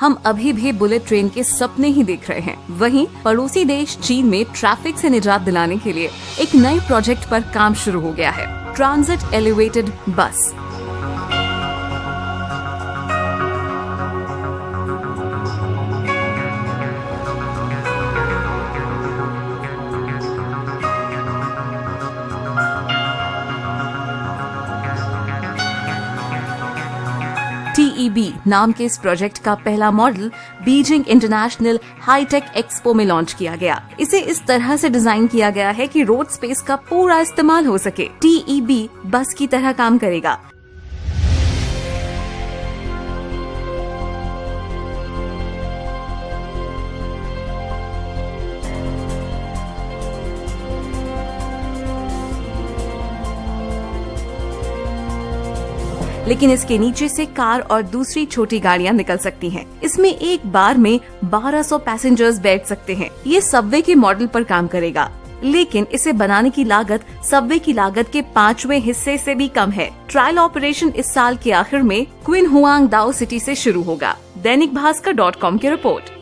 हम अभी भी बुलेट ट्रेन के सपने ही देख रहे हैं। वहीं पड़ोसी देश चीन में ट्रैफिक से निजात दिलाने के लिए एक नए प्रोजेक्ट पर काम शुरू हो गया है, ट्रांजिट एलिवेटेड बस। TEB नाम के इस प्रोजेक्ट का पहला model Beijing international hi-tech expo में लॉन्च किया गया। इसे इस तरह से डिजाइन किया गया है कि रोड स्पेस का पूरा इस्तेमाल हो सके। TEB बस की तरह काम करेगा। लेकिन इसके नीचे से कार और दूसरी छोटी गाड़ियां निकल सकती हैं। इसमें एक बार में 1200 पैसेंजर्स बैठ सकते हैं। ये सबवे के मॉडल पर काम करेगा, लेकिन इसे बनाने की लागत सबवे की लागत के 5वें हिस्से से भी कम है। ट्रायल ऑपरेशन इस साल के आखिर में क्विन हुआंग दाओ सिटी से शुरू होगा। दैनिक भास्कर.com की रिपोर्ट।